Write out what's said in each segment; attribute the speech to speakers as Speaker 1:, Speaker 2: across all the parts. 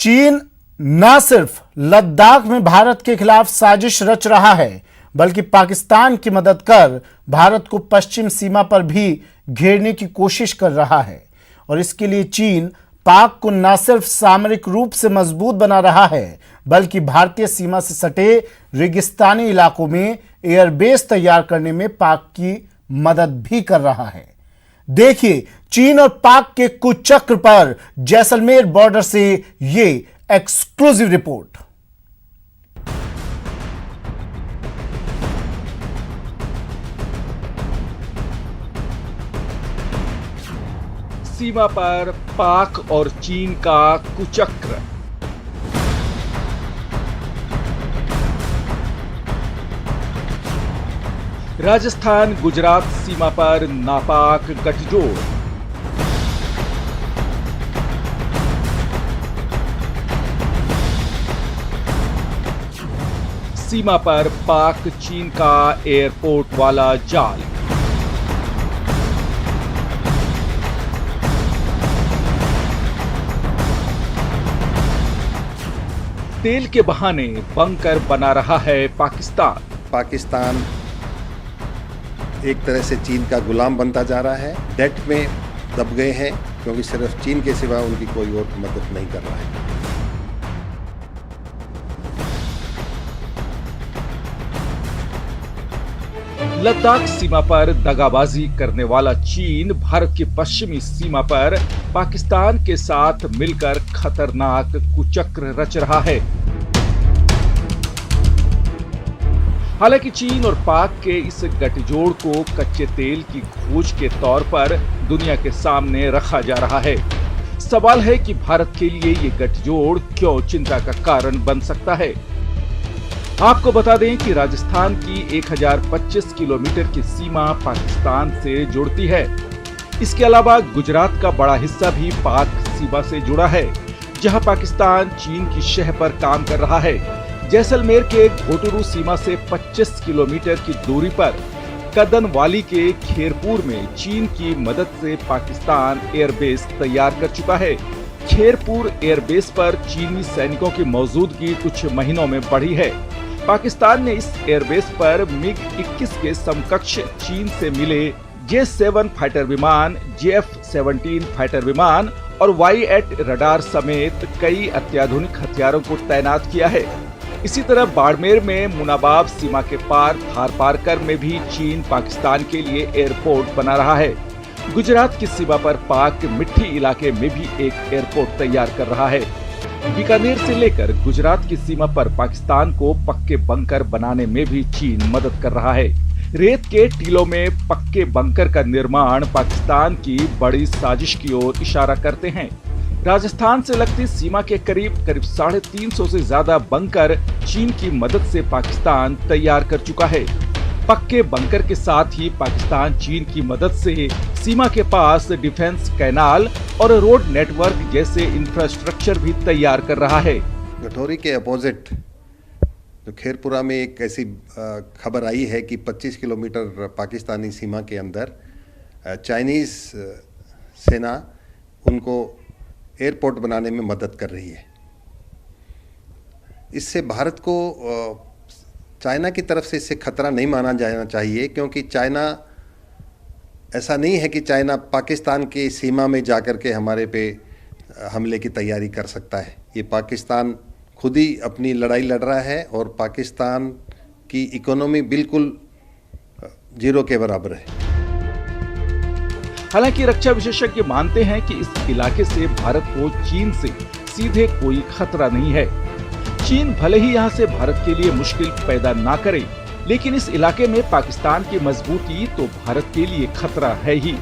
Speaker 1: चीन न सिर्फ लद्दाख में भारत के खिलाफ साजिश रच रहा है, बल्कि पाकिस्तान की मदद कर भारत को पश्चिम सीमा पर भी घेरने की कोशिश कर रहा है। और इसके लिए चीन पाक को न सिर्फ सामरिक रूप से मजबूत बना रहा है, बल्कि भारतीय सीमा से सटे रेगिस्तानी इलाकों में एयरबेस तैयार करने में पाक की मदद भी कर रहा है। देखिए चीन और पाक के कुचक्र पर जैसलमेर बॉर्डर से ये एक्सक्लूसिव रिपोर्ट।
Speaker 2: सीमा पर पाक और चीन का कुचक्र। राजस्थान गुजरात सीमा पर नापाक गठजोड़। सीमा पर पाक चीन का एयरपोर्ट वाला जाल। तेल के बहाने बंकर बना रहा है पाकिस्तान
Speaker 3: एक तरह से चीन का गुलाम बनता जा रहा है। डेट में दब गए हैं क्योंकि सिर्फ चीन के सिवा उनकी कोई और मदद नहीं कर रहा है।
Speaker 2: लद्दाख सीमा पर दगाबाजी करने वाला चीन भारत की पश्चिमी सीमा पर पाकिस्तान के साथ मिलकर खतरनाक कुचक्र रच रहा है। हालांकि चीन और पाक के इस गठजोड़ को कच्चे तेल की खोज के तौर पर दुनिया के सामने रखा जा रहा है। सवाल है कि भारत के लिए ये गठजोड़ क्यों चिंता का कारण बन सकता है। आपको बता दें कि राजस्थान की 1025 किलोमीटर की सीमा पाकिस्तान से जुड़ती है। इसके अलावा गुजरात का बड़ा हिस्सा भी पाक सीमा से जुड़ा है, जहां पाकिस्तान चीन की शह पर काम कर रहा है। जैसलमेर के घोटुरू सीमा से 25 किलोमीटर की दूरी पर कदनवाली के खेरपुर में चीन की मदद से पाकिस्तान एयरबेस तैयार कर चुका है। खेरपुर एयरबेस पर चीनी सैनिकों की मौजूदगी कुछ महीनों में बढ़ी है। पाकिस्तान ने इस एयरबेस पर मिग-21 के समकक्ष चीन से मिले J-7 फाइटर विमान, JF-17 फाइटर विमान और Y-8 रडार समेत कई अत्याधुनिक हथियारों को तैनात किया है। इसी तरह बाड़मेर में मुनाबाव सीमा के पार थारपारकर में भी चीन पाकिस्तान के लिए एयरपोर्ट बना रहा है। गुजरात की सीमा पर पाक मिट्टी इलाके में भी एक एयरपोर्ट तैयार कर रहा है। बीकानेर से लेकर गुजरात की सीमा पर पाकिस्तान को पक्के बंकर बनाने में भी चीन मदद कर रहा है। रेत के टीलों में पक्के बंकर का निर्माण पाकिस्तान की बड़ी साजिश की ओर इशारा करते हैं। राजस्थान से लगती सीमा के करीब 350 से ज्यादा बंकर चीन की मदद से पाकिस्तान तैयार कर चुका है। पक्के बंकर के साथ ही पाकिस्तान चीन की मदद से सीमा के पास डिफेंस कैनाल और रोड नेटवर्क जैसे इंफ्रास्ट्रक्चर भी तैयार कर रहा है।
Speaker 3: गठौरी के अपोजिट जो खेरपुरा में एक ऐसी खबर आई है कि 25 किलोमीटर पाकिस्तानी सीमा के अंदर चाइनीज सेना उनको एयरपोर्ट बनाने में मदद कर रही है। इससे भारत को चाइना की तरफ से इससे खतरा नहीं माना जाना चाहिए, क्योंकि चाइना ऐसा नहीं है कि चाइना पाकिस्तान की सीमा में जाकर के हमारे पे हमले की तैयारी कर सकता है। ये पाकिस्तान खुद ही अपनी लड़ाई लड़ रहा है और पाकिस्तान की इकोनॉमी बिल्कुल जीरो के बराबर है।
Speaker 2: हालांकि रक्षा विशेषज्ञ मानते हैं कि इस इलाके से भारत को चीन से सीधे कोई खतरा नहीं है। चीन भले ही यहां से भारत के लिए मुश्किल पैदा ना करे, लेकिन इस इलाके में पाकिस्तान की मजबूती तो भारत के लिए खतरा है ही।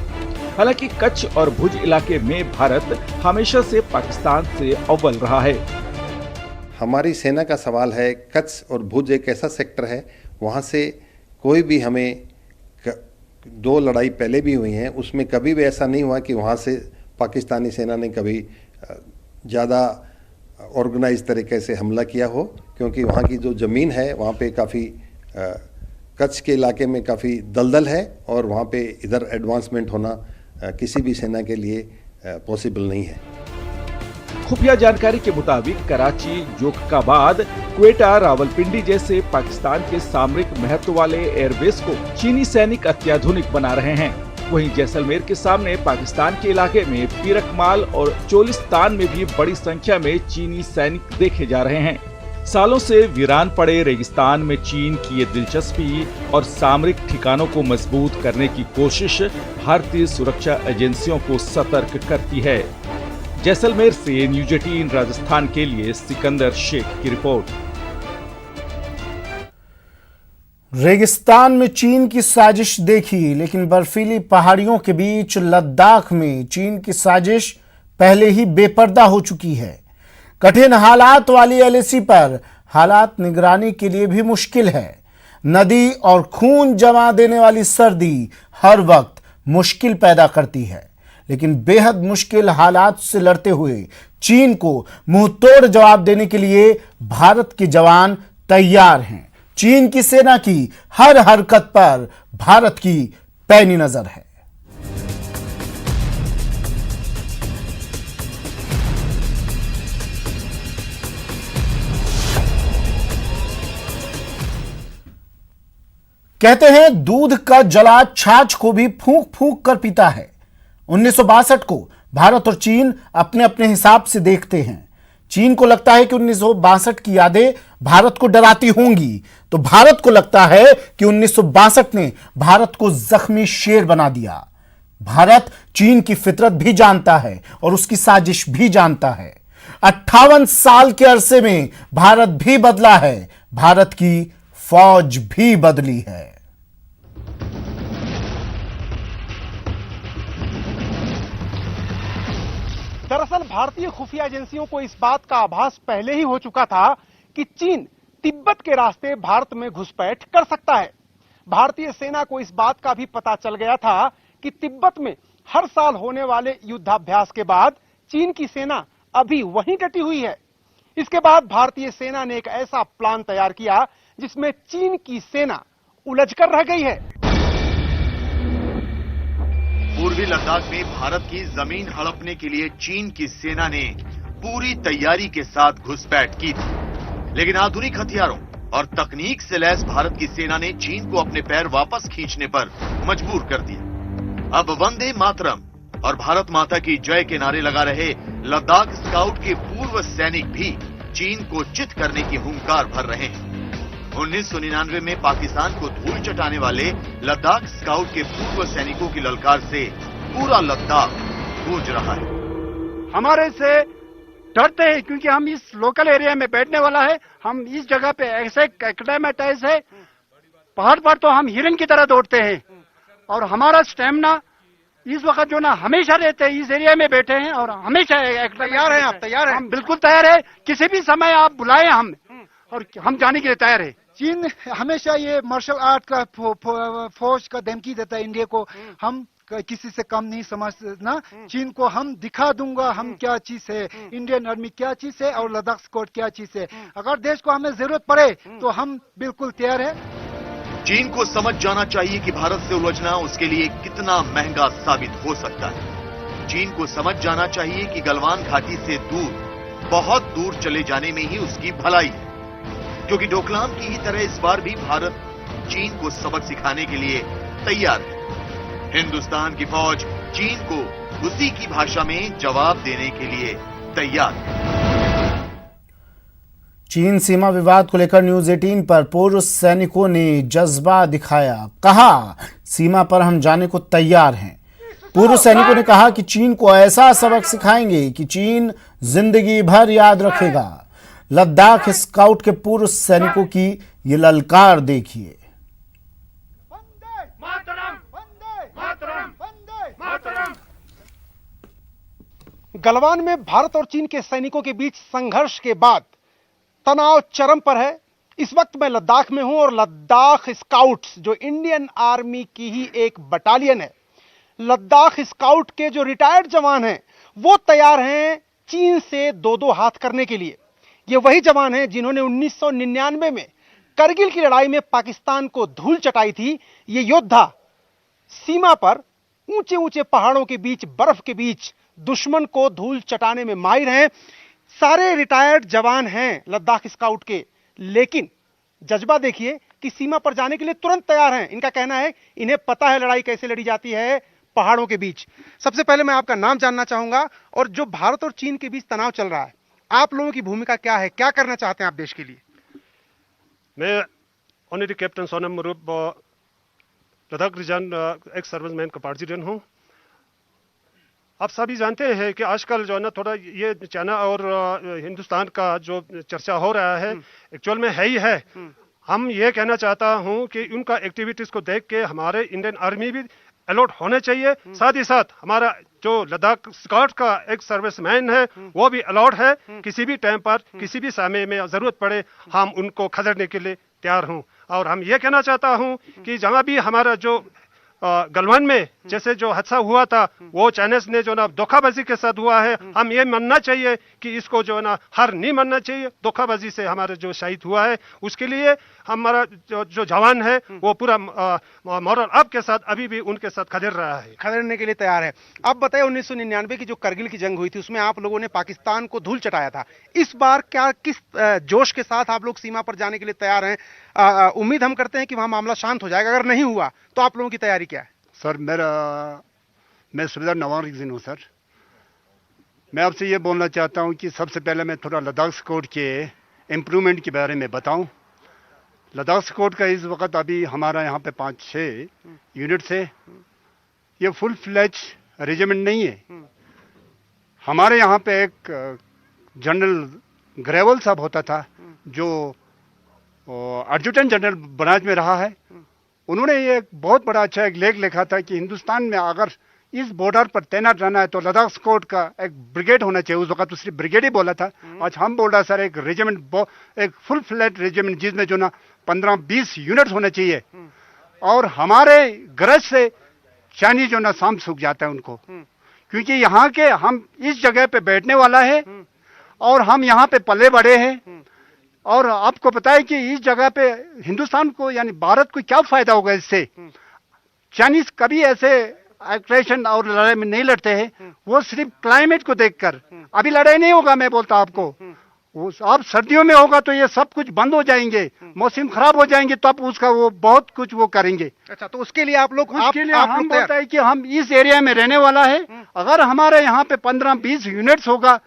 Speaker 2: हालांकि कच्छ और भुज इलाके में भारत हमेशा से पाकिस्तान से अव्वल रहा है।
Speaker 3: हमारी सेना का सवाल है, कच्छ और भुज एक ऐसा सेक्टर है, वहाँ से कोई भी हमें दो लड़ाई पहले भी हुई हैं, उसमें कभी भी ऐसा नहीं हुआ कि वहाँ से पाकिस्तानी सेना ने कभी ज़्यादा ऑर्गेनाइज तरीके से हमला किया हो, क्योंकि वहाँ की जो ज़मीन है वहाँ पे काफ़ी कच्छ के इलाके में काफ़ी दलदल है और वहाँ पे इधर एडवांसमेंट होना किसी भी सेना के लिए पॉसिबल नहीं है।
Speaker 2: खुफिया जानकारी के मुताबिक कराची, जोधबाद, क्वेटा, रावलपिंडी जैसे पाकिस्तान के सामरिक महत्व वाले एयरबेस को चीनी सैनिक अत्याधुनिक बना रहे हैं। वहीं जैसलमेर के सामने पाकिस्तान के इलाके में पीरकमाल और चोलिस्तान में भी बड़ी संख्या में चीनी सैनिक देखे जा रहे हैं। सालों से वीरान पड़े रेगिस्तान में चीन की ये दिलचस्पी और सामरिक ठिकानों को मजबूत करने की कोशिश भारतीय सुरक्षा एजेंसियों को सतर्क करती है। जैसलमेर से न्यूज 18 राजस्थान के लिए सिकंदर शेख की रिपोर्ट।
Speaker 1: रेगिस्तान में चीन की साजिश देखी, लेकिन बर्फीली पहाड़ियों के बीच लद्दाख में चीन की साजिश पहले ही बेपर्दा हो चुकी है। कठिन हालात वाली एलएसी पर हालात निगरानी के लिए भी मुश्किल है। नदी और खून जमा देने वाली सर्दी हर वक्त मुश्किल पैदा करती है, लेकिन बेहद मुश्किल हालात से लड़ते हुए चीन को मुंहतोड़ जवाब देने के लिए भारत के जवान तैयार हैं। चीन की सेना की हर हरकत पर भारत की पैनी नजर है। कहते हैं दूध का जला छाछ को भी फूंक फूंक कर पीता है। 1962 को भारत और चीन अपने अपने हिसाब से देखते हैं। चीन को लगता है कि 1962 की यादें भारत को डराती होंगी, तो भारत को लगता है कि 1962 ने भारत को जख्मी शेर बना दिया। भारत चीन की फितरत भी जानता है और उसकी साजिश भी जानता है। 58 साल के अरसे में भारत भी बदला है, भारत की फौज भी बदली है।
Speaker 4: दरअसल भारतीय खुफिया एजेंसियों को इस बात का आभास पहले ही हो चुका था कि चीन तिब्बत के रास्ते भारत में घुसपैठ कर सकता है। भारतीय सेना को इस बात का भी पता चल गया था कि तिब्बत में हर साल होने वाले युद्धाभ्यास के बाद चीन की सेना अभी वहीं डटी हुई है। इसके बाद भारतीय सेना ने एक ऐसा प्लान तैयार किया जिसमें चीन की सेना उलझकर रह गई है।
Speaker 5: पूर्वी लद्दाख में भारत की जमीन हड़पने के लिए चीन की सेना ने पूरी तैयारी के साथ घुसपैठ की थी, लेकिन आधुनिक हथियारों और तकनीक से लैस भारत की सेना ने चीन को अपने पैर वापस खींचने पर मजबूर कर दिया। अब वंदे मातरम और भारत माता की जय के नारे लगा रहे लद्दाख स्काउट के पूर्व सैनिक भी चीन को चित करने की हुंकार भर रहे हैं। 1999 में पाकिस्तान को धूल चटाने वाले लद्दाख स्काउट के पूर्व सैनिकों की ललकार से पूरा लद्दाख गूंज रहा है।
Speaker 4: हमारे से डरते हैं क्योंकि हम इस लोकल एरिया में बैठने वाला है। हम इस जगह पे ऐसे एक्लेमेटाइज है, पहाड़ पर तो हम हिरन की तरह दौड़ते हैं और हमारा स्टेमिना इस वक्त जो ना हमेशा रहते हैं, इस एरिया में बैठे हैं और हमेशा तैयार हैं। आप तैयार हैं? हम बिल्कुल तैयार है। किसी भी समय आप बुलाएं हम और हम जाने के लिए तैयार है।
Speaker 6: चीन हमेशा ये मार्शल आर्ट का फौज का धमकी देता है इंडिया को। हम किसी से कम नहीं समझना। चीन को हम दिखा दूंगा हम क्या चीज है, इंडियन आर्मी क्या चीज है और लद्दाख स्क्वाड क्या चीज है। अगर देश को हमें जरूरत पड़े तो हम बिल्कुल तैयार है।
Speaker 5: चीन को समझ जाना चाहिए कि भारत से उलझना उसके लिए कितना महंगा साबित हो सकता है। चीन को समझ जाना चाहिए कि गलवान घाटी से दूर, बहुत दूर चले जाने में ही उसकी भलाई है, क्योंकि डोकलाम की ही तरह इस बार भी भारत चीन को सबक सिखाने के लिए तैयार है। हिंदुस्तान की फौज चीन को उसी की भाषा में जवाब देने के लिए तैयार है।
Speaker 1: चीन सीमा विवाद को लेकर न्यूज 18 पर पूर्व सैनिकों ने जज्बा दिखाया। कहा, सीमा पर हम जाने को तैयार हैं। पूर्व सैनिकों ने कहा कि चीन को ऐसा सबक सिखाएंगे कि चीन जिंदगी भर याद रखेगा। लद्दाख स्काउट के पूर्व सैनिकों की ये ललकार देखिए।
Speaker 4: गलवान में भारत और चीन के सैनिकों के बीच संघर्ष के बाद तनाव चरम पर है। इस वक्त मैं लद्दाख में हूं और लद्दाख स्काउट्स जो इंडियन आर्मी की ही एक बटालियन है, लद्दाख स्काउट के जो रिटायर्ड जवान हैं वो तैयार हैं चीन से दो दो हाथ करने के लिए। ये वही जवान हैं जिन्होंने 1999 में करगिल की लड़ाई में पाकिस्तान को धूल चटाई थी। ये योद्धा सीमा पर ऊंचे ऊंचे पहाड़ों के बीच, बर्फ के बीच दुश्मन को धूल चटाने में माहिर हैं, सारे रिटायर्ड जवान हैं लद्दाख स्काउट के, लेकिन जज्बा देखिए कि सीमा पर जाने के लिए तुरंत तैयार हैं। इनका कहना है इन्हें पता है लड़ाई कैसे लड़ी जाती है पहाड़ों के बीच। सबसे पहले मैं आपका नाम जानना चाहूंगा, और जो भारत और चीन के बीच तनाव चल रहा है, आप लोगों की भूमिका क्या है, क्या करना चाहते हैं आप देश के लिए?
Speaker 7: मैं honorary captain Sonam Marub, Ladakh region ex serviceman का पार्टिजन हूँ। आप सभी जानते हैं कि आजकल जो है ना थोड़ा ये चाइना और हिंदुस्तान का जो चर्चा हो रहा है एक्चुअल में है ही है। हम ये कहना चाहता हूँ कि उनका एक्टिविटीज को देख के हमारे इंडियन आर्मी भी अलर्ट होने चाहिए, साथ ही साथ हमारा जो लद्दाख स्काउट का एक सर्विसमैन है वो भी अलर्ट है। किसी भी टाइम पर किसी भी समय में जरूरत पड़े हम उनको खदेड़ने के लिए तैयार हूँ। और हम ये कहना चाहता हूँ कि जहाँ भी हमारा जो गलवान में जैसे जो हादसा हुआ था वो चाइनीज ने जो ना धोखाबाजी के साथ हुआ है, हम ये मानना चाहिए कि इसको जो ना हार नहीं मानना चाहिए। धोखाबाजी से हमारा जो शहीद हुआ है उसके लिए हमारा जो जवान है वो पूरा मॉरल अप के साथ अभी भी उनके साथ खदेड़ रहा है,
Speaker 4: खदेड़ने के लिए तैयार है। अब बताइए 1999 की जो करगिल की जंग हुई थी उसमें आप लोगों ने पाकिस्तान को धूल चटाया था। इस बार क्या किस जोश के साथ आप लोग सीमा पर जाने के लिए तैयार हैं? उम्मीद हम करते हैं कि वहां मामला शांत हो जाएगा, अगर नहीं हुआ तो आप लोगों की तैयारी क्या है?
Speaker 8: सर मैं सुबेदार नवान रिगजिन हूँ सर। मैं आपसे ये बोलना चाहता हूँ कि सबसे पहले मैं थोड़ा लद्दाख स्क्वाड के इम्प्रूवमेंट के बारे में बताऊँ। लद्दाख स्क्वाड का इस वक्त अभी हमारा यहाँ पे 5-6 यूनिट्स है। ये फुल फ्लैज रेजिमेंट नहीं है। हमारे यहाँ पे एक जनरल ग्रेवल साहब होता था जो एडजुटेंट जनरल बनाज में रहा है। उन्होंने ये बहुत बड़ा अच्छा एक लेख लिखा था कि हिंदुस्तान में अगर इस बॉर्डर पर तैनात रहना है तो लद्दाख स्क्वाड का एक ब्रिगेड होना चाहिए। उस वक्त तो सिर्फ ब्रिगेड ही बोला था, आज हम बोल रहे सर एक रेजिमेंट, एक फुल फ्लैट रेजिमेंट जिसमें जो ना 15-20 यूनिट्स होने चाहिए। और हमारे गरज से चाइनीज जो ना शाम सूख जाता है उनको, क्योंकि यहाँ के हम इस जगह पे बैठने वाला है और हम यहाँ पे पले बड़े हैं। और आपको पता है कि इस जगह पे हिंदुस्तान को यानी भारत को क्या फायदा होगा इससे? चाइनीज कभी ऐसे एग्रेशन और लड़ाई में नहीं लड़ते हैं, वो सिर्फ क्लाइमेट को देखकर। अभी लड़ाई नहीं होगा, मैं बोलता आपको, वो अब सर्दियों में होगा तो ये सब कुछ बंद हो जाएंगे, मौसम खराब हो जाएंगे, तब उसका वो बहुत कुछ वो करेंगे।
Speaker 4: अच्छा, तो उसके लिए आप लोग
Speaker 8: हम बोलता है कि हम इस एरिया में रहने वाला है। अगर हमारे यहाँ पे 15-20 यूनिट्स होगा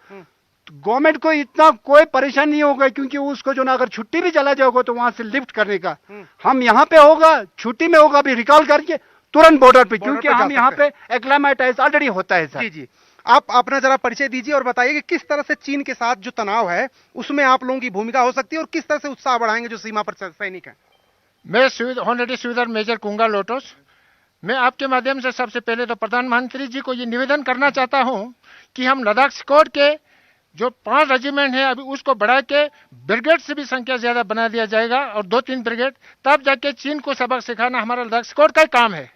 Speaker 8: गवर्नमेंट को इतना कोई परेशानी नहीं होगा, क्योंकि उसको जो ना अगर छुट्टी भी चला जाओगे तो वहां से लिफ्ट करने का हम यहाँ पे होगा, छुट्टी में होगा भी रिकॉल करके तुरंत बॉर्डर पे, क्योंकि हम यहाँ पे एक्लामेटाइज ऑलरेडी होता है सर।
Speaker 4: जी जी, आप अपना जरा परिचय दीजिए और बताइए कि किस तरह से चीन के साथ जो तनाव है उसमें आप लोगों की भूमिका हो सकती है और किस तरह से उत्साह बढ़ाएंगे जो सीमा पर सैनिक हैं।
Speaker 9: मैं ऑनरेडी सुबेदार मेजर कुंगा लोटस। मैं आपके माध्यम से सबसे पहले तो प्रधानमंत्री जी को ये निवेदन करना चाहता हूँ कि हम लद्दाख स्क्वाड के जो 5 रेजिमेंट है अभी उसको बढ़ा के ब्रिगेड से भी संख्या ज्यादा बना दिया जाएगा और 2-3 ब्रिगेड, तब जाके चीन को सबक सिखाना हमारा लद्दाख स्क्वाड का काम है।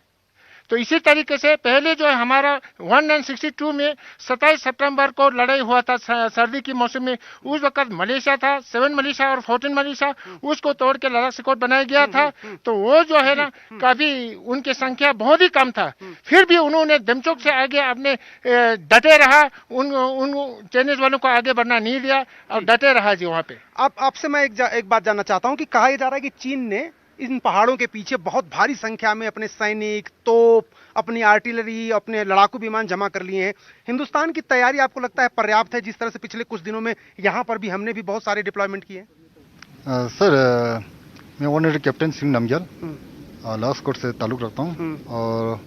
Speaker 9: तो इसी तरीके से पहले जो है हमारा 1962 में 27 सितंबर को लड़ाई हुआ था सर्दी की मौसम में। उस वक्त मलेशिया था, 7 मलेशिया और 14 मलेशिया, उसको तोड़ के लद्दाख स्क्वाड बनाया गया था। तो वो जो है ना काफी उनकी संख्या बहुत ही कम था, फिर भी उन्होंने दमचोक से आगे अपने डटे रहा, उन चाइनीज वालों को आगे बढ़ना नहीं दिया और डटे रहा जी वहाँ पे।
Speaker 4: अब आपसे मैं एक बात जानना चाहता हूँ कि कहा जा रहा है कि चीन ने इन पहाड़ों के पीछे बहुत भारी संख्या में अपने सैनिक, तोप, अपनी आर्टिलरी, अपने लड़ाकू विमान जमा कर लिए हैं। हिंदुस्तान की तैयारी आपको लगता है पर्याप्त है, जिस तरह से पिछले कुछ दिनों में यहाँ पर भी हमने भी बहुत सारे डिप्लॉयमेंट किए?
Speaker 10: सर मैं honorary captain Singh Namgyal Ladakh squad से ताल्लुक रखता हूँ। और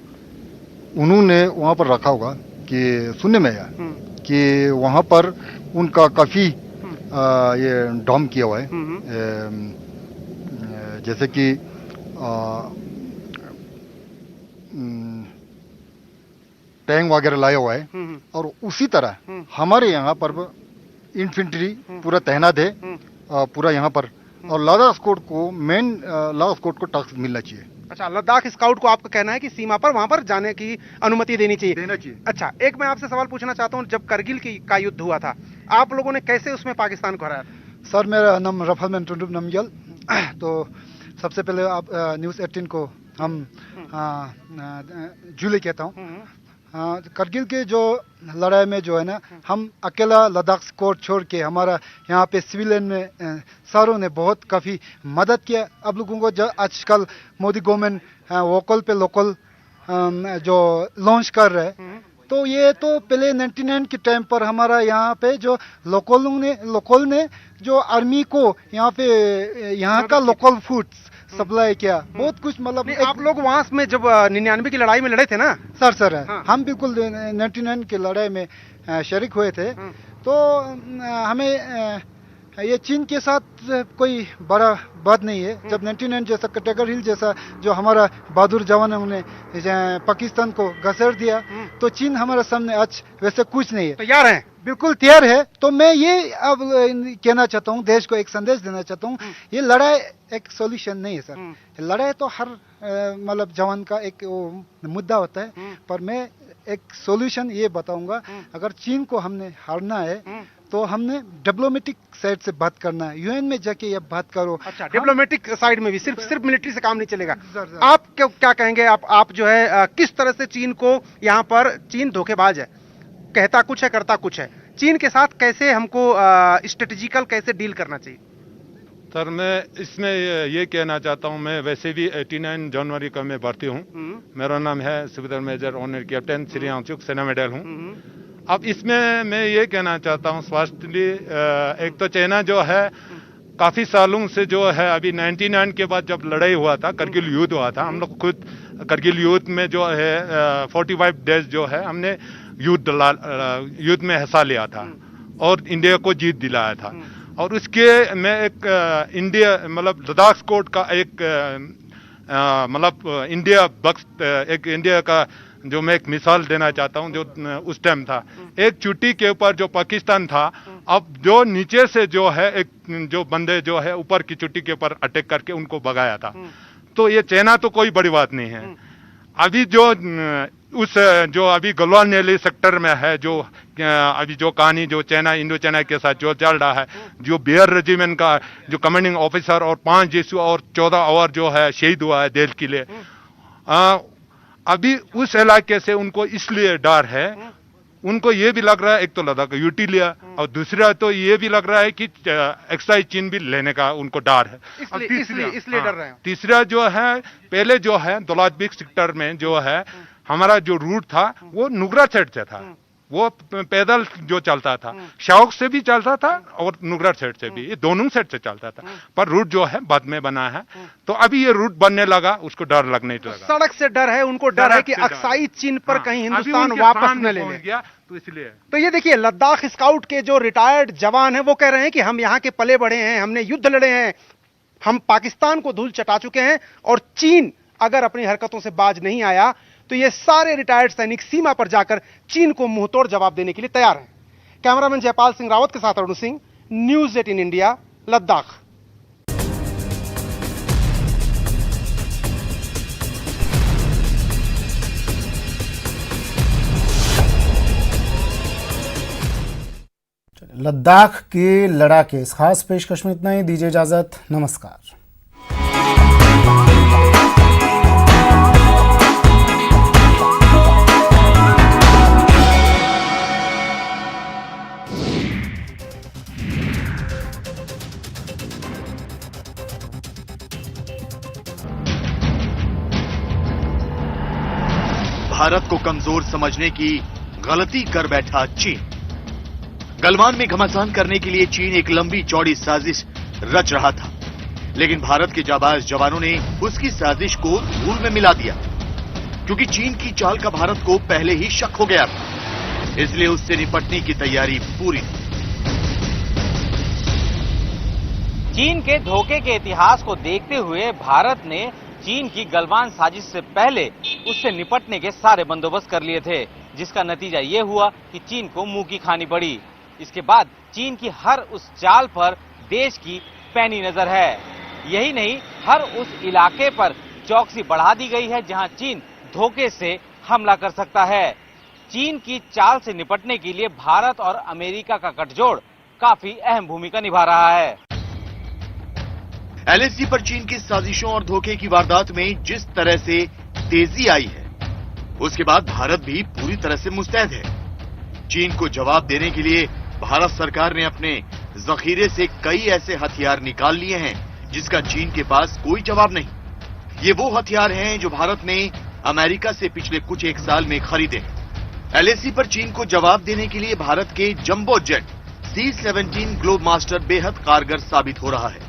Speaker 10: उन्होंने वहाँ पर रखा होगा कि सुनने में आया कि वहाँ पर उनका काफ़ी ये डॉम किया हुआ है, जैसे कि टैंक वगैरह लाया हुआ है। और उसी तरह हमारे यहाँ पर इन्फेंट्री पूरा तैनात है पूरा यहाँ पर। और लद्दाख स्क्वाड को मेन लद्दाख स्क्वाड को टास्क मिलना चाहिए।
Speaker 4: अच्छा, लद्दाख स्काउट को आपका कहना है कि सीमा पर वहां पर जाने की अनुमति देनी चाहिए? अच्छा, एक मैं आपसे सवाल पूछना चाहता हूँ, जब करगिल का युद्ध हुआ था आप लोगों ने कैसे उसमें पाकिस्तान को हराया?
Speaker 10: सर मेरा नाम रफाल नमग्याल। तो सबसे पहले आप न्यूज़ 18 को हम जुले कहता हूँ।
Speaker 6: करगिल के जो लड़ाई में जो है ना, हम अकेला लद्दाख स्क्वाड छोड़ के हमारा यहाँ पे सिविलियन में सारों ने बहुत काफ़ी मदद किया। अब लोगों को जो आजकल मोदी गवर्नमेंट वोकल पे लोकल जो लॉन्च कर रहे हैं, तो ये तो पहले 99 के टाइम पर हमारा यहाँ पे जो लोकल ने जो आर्मी को यहाँ पे यहाँ का लोकल फूड सप्लाई किया, बहुत कुछ। मतलब
Speaker 4: आप लोग वहां में जब 99 की लड़ाई में लड़े थे ना
Speaker 6: सर, हम बिल्कुल 99 की लड़ाई में शरीक हुए थे। तो हमें ये चीन के साथ कोई बड़ा बात नहीं है। जब 99 जैसा टाइगर हिल जैसा जो हमारा बहादुर जवानों ने पाकिस्तान को घसेट दिया, तो चीन हमारे सामने आज वैसे कुछ नहीं है।
Speaker 4: तैयार है,
Speaker 6: बिल्कुल तैयार है। तो मैं ये अब कहना चाहता हूँ, देश को एक संदेश देना चाहता हूँ, ये लड़ाई एक सॉल्यूशन नहीं है सर। लड़ाई तो हर मतलब जवान का एक मुद्दा होता है, पर मैं एक सॉल्यूशन ये बताऊंगा, अगर चीन को हमने हारना है तो हमने डिप्लोमेटिक साइड से बात करना है, यूएन में जाके ये बात करो।
Speaker 4: अच्छा, डिप्लोमेटिक साइड में भी सिर्फ मिलिट्री से काम नहीं चलेगा। आप क्या कहेंगे? आप जो है किस तरह से चीन को यहाँ पर, चीन धोखेबाज है, कहता कुछ है करता कुछ है, चीन के साथ कैसे हमको स्ट्रेटेजिकल कैसे डील करना चाहिए?
Speaker 11: सर, मैं इसमें ये कहना चाहता हूँ, मैं वैसे भी 89 जनवरी का मैं भर्ती हूँ। मेरा नाम है सुबेदार मेजर ऑनर कैप्टन श्री आंचुक, सेना मेडल हूँ। अब इसमें मैं ये कहना चाहता हूँ स्वास्थ्य, एक तो चाइना जो है काफी सालों से जो है, अभी 99 के बाद जब लड़ाई हुआ था, करगिल युद्ध हुआ था, हम लोग खुद करगिल युद्ध में जो है 45 डेज जो है हमने युद्ध में हिस्सा लिया था और इंडिया को जीत दिलाया था। और उसके में एक इंडिया मतलब लद्दाख स्क्वाड का एक मतलब इंडिया बक्स, एक इंडिया का जो मैं एक मिसाल देना चाहता हूं, जो उस टाइम था एक चुट्टी के ऊपर जो पाकिस्तान था, अब जो नीचे से जो है एक जो बंदे जो है ऊपर की चुट्टी के ऊपर अटैक करके उनको भगाया था। तो ये चाइना तो कोई बड़ी बात नहीं है। अभी जो जो अभी गलवान वैली सेक्टर में है, जो अभी जो कहानी जो चाइना इंडो चाइना के साथ जो चल रहा है, जो बियर रेजिमेंट का जो कमांडिंग ऑफिसर और 5 जेसू और 14 और जो है शहीद हुआ है देश के लिए, अभी उस इलाके से उनको इसलिए डर है, उनको ये भी लग रहा है एक तो लद्दाख का यूटी लिया और दूसरा तो ये भी लग रहा है कि एक्साइज चीन भी लेने का उनको डर है,
Speaker 4: इसलिए डर रहे हैं।
Speaker 11: तीसरा जो है, पहले जो है दोलाजबीक सेक्टर में जो है हमारा जो रूट था वो नुगरा साइड से था, वो पैदल जो चलता था, शाओक से भी चलता था और नुगरा साइड से भी, ये दोनों साइड से चलता था, पर रूट जो है बाद में बना है। तो अभी ये रूट बनने लगा, उसको डर लगने लगा।
Speaker 4: सड़क से डर है, उनको डर है कि अक्साई चीन पर कहीं हिंदुस्तान वापस न ले ले,
Speaker 11: तो इसलिए।
Speaker 4: तो ये देखिए, लद्दाख स्काउट के जो रिटायर्ड जवान हैं वो कह रहे हैं कि हम यहाँ के पले बढ़े हैं, हमने युद्ध लड़े हैं, हम पाकिस्तान को धूल चटा चुके हैं, और चीन अगर अपनी हरकतों से बाज नहीं आया तो ये सारे रिटायर्ड सैनिक सीमा पर जाकर चीन को मुंहतोड़ जवाब देने के लिए तैयार हैं। कैमरामैन जयपाल सिंह रावत के साथ अरुण सिंह, न्यूज़ 18 इंडिया, लद्दाख।
Speaker 1: लद्दाख के लड़ाके इस खास पेशकश में इतना ही। दीजिए इजाजत, नमस्कार।
Speaker 5: भारत को कमजोर समझने की गलती कर बैठा चीन। गलवान में घमासान करने के लिए चीन एक लंबी चौड़ी साजिश रच रहा था, लेकिन भारत के जाबाज जवानों ने उसकी साजिश को धूल में मिला दिया, क्योंकि चीन की चाल का भारत को पहले ही शक हो गया था, इसलिए उससे निपटने की तैयारी पूरी थी।
Speaker 12: चीन के धोखे के इतिहास को देखते हुए भारत ने चीन की गलवान साजिश से पहले उससे निपटने के सारे बंदोबस्त कर लिए थे, जिसका नतीजा ये हुआ कि चीन को मुंह की खानी पड़ी। इसके बाद चीन की हर उस चाल पर देश की पैनी नजर है। यही नहीं, हर उस इलाके पर चौकसी बढ़ा दी गई है जहां चीन धोखे से हमला कर सकता है। चीन की चाल से निपटने के लिए भारत और अमेरिका का गठजोड़ काफी अहम भूमिका निभा रहा है।
Speaker 5: एलएसी पर चीन की साजिशों और धोखे की वारदात में जिस तरह से तेजी आई है, उसके बाद भारत भी पूरी तरह से मुस्तैद है। चीन को जवाब देने के लिए भारत सरकार ने अपने जखीरे से कई ऐसे हथियार निकाल लिए हैं जिसका चीन के पास कोई जवाब नहीं। ये वो हथियार हैं जो भारत ने अमेरिका से पिछले कुछ एक साल में खरीदे। LAC पर चीन को जवाब देने के लिए भारत के जंबो जेट C-17 ग्लोबमास्टर बेहद कारगर साबित हो रहा है।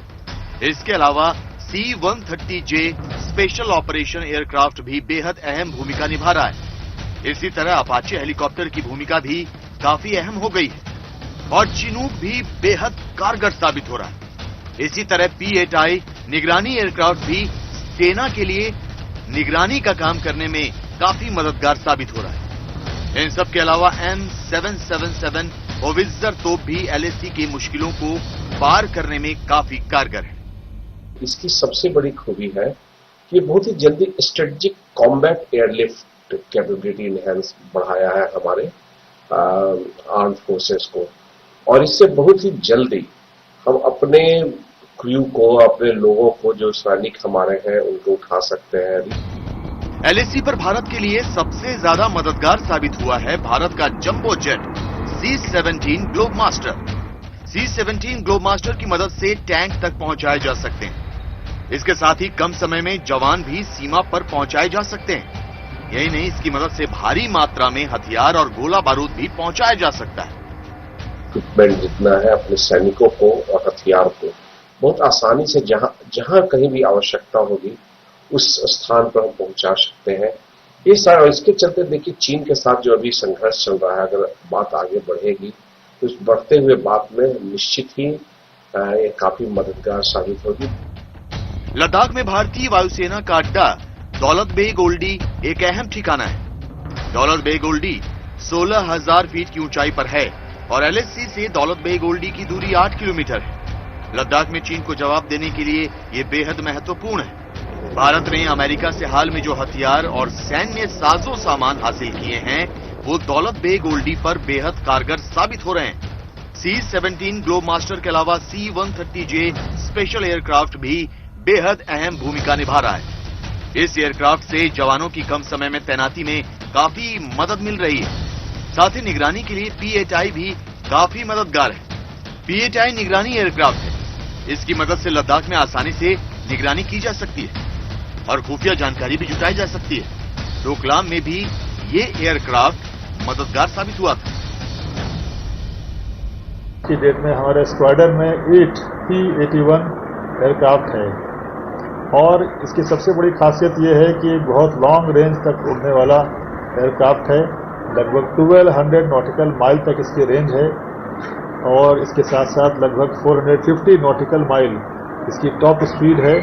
Speaker 5: इसके अलावा C-130J स्पेशल ऑपरेशन एयरक्राफ्ट भी बेहद अहम भूमिका निभा रहा है। इसी तरह अपाचे हेलीकॉप्टर की भूमिका भी काफी अहम हो गई है और चिनूक भी बेहद कारगर साबित हो रहा है। इसी तरह P-8I निगरानी एयरक्राफ्ट भी सेना के लिए निगरानी का काम करने में काफी मददगार साबित हो रहा है। इन सब के अलावा M777 होवित्जर तोप भी LAC की मुश्किलों को पार करने में काफी कारगर है।
Speaker 13: इसकी सबसे बड़ी खूबी है कि बहुत ही जल्दी strategic combat airlift capability enhance बढ़ाया है हमारे आर्म फोर्सेस को, और इससे बहुत ही जल्दी हम अपने क्रू को, अपने लोगों को जो सैनिक हमारे हैं उनको उठा सकते हैं।
Speaker 5: LAC पर भारत के लिए सबसे ज्यादा मददगार साबित हुआ है भारत का jumbo jet C-17 Globemaster. C-17 Globemaster की मदद से टैंक तक पहुंचाए जा सकते हैं। इसके साथ ही कम समय में जवान भी सीमा पर पहुंचाए जा सकते हैं। यही नहीं, इसकी मदद से भारी मात्रा में हथियार और गोला बारूद भी पहुंचाया जा सकता है।
Speaker 13: इक्विपमेंट जितना है अपने सैनिकों को और हथियार को बहुत आसानी से जहां कहीं भी आवश्यकता होगी उस स्थान पर हम पहुंचा सकते हैं। इसके चलते देखिए चीन के साथ जो अभी संघर्ष चल रहा है, अगर बात आगे बढ़ेगी तो उस बढ़ते हुए बात में निश्चित ही ये काफी मददगार साबित होगी।
Speaker 5: लद्दाख में भारतीय वायुसेना का अड्डा दौलत बेग ओल्डी एक अहम ठिकाना है। दौलत बेग ओल्डी 16,000 फीट की ऊंचाई पर है और LAC से दौलत बेग ओल्डी की दूरी 8 किलोमीटर है। लद्दाख में चीन को जवाब देने के लिए ये बेहद महत्वपूर्ण है। भारत ने अमेरिका से हाल में जो हथियार और सैन्य साजो सामान हासिल किए हैं वो दौलत बेग ओल्डी पर बेहद कारगर साबित हो रहे हैं। C-17 ग्लोबमास्टर के अलावा C-130J स्पेशल एयरक्राफ्ट भी बेहद अहम भूमिका निभा रहा है। इस एयरक्राफ्ट से जवानों की कम समय में तैनाती में काफी मदद मिल रही है। साथ ही निगरानी के लिए P-8I भी काफी मददगार है। P-8I निगरानी एयरक्राफ्ट है। इसकी मदद से लद्दाख में आसानी से निगरानी की जा सकती है और खुफिया जानकारी भी जुटाई जा सकती है। डोकलाम में भी ये एयरक्राफ्ट मददगार साबित हुआ था।
Speaker 14: की डेट में हमारे स्क्वाड्रन में 8 P-81 एयरक्राफ्ट है और इसकी सबसे बड़ी खासियत यह है कि बहुत लॉन्ग रेंज तक उड़ने वाला एयरक्राफ्ट है। लगभग 1200 नॉटिकल माइल तक इसकी रेंज है और इसके साथ साथ लगभग 450 नॉटिकल माइल इसकी टॉप स्पीड है।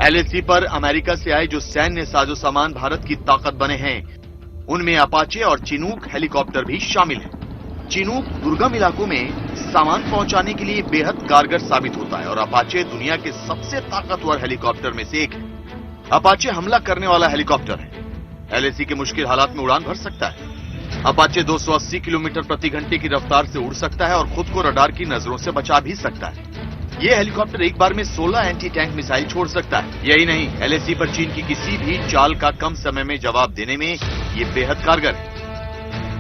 Speaker 5: LAC पर अमेरिका से आए जो सैन्य साजो सामान भारत की ताकत बने हैं उनमें अपाचे और चिनूक हेलीकॉप्टर भी शामिल है। चिनूक दुर्गम इलाकों में सामान पहुंचाने के लिए बेहद कारगर साबित होता है और अपाचे दुनिया के सबसे ताकतवर हेलीकॉप्टर में से एक है। अपाचे हमला करने वाला हेलीकॉप्टर है। LAC के मुश्किल हालात में उड़ान भर सकता है। अपाचे 280 किलोमीटर प्रति घंटे की रफ्तार से उड़ सकता है और खुद को रडार की नजरों से बचा भी सकता है। ये हेलीकॉप्टर एक बार में 16 एंटी टैंक मिसाइल छोड़ सकता है। यही नहीं, LAC पर चीन की किसी भी चाल का कम समय में जवाब देने में ये बेहद कारगर है।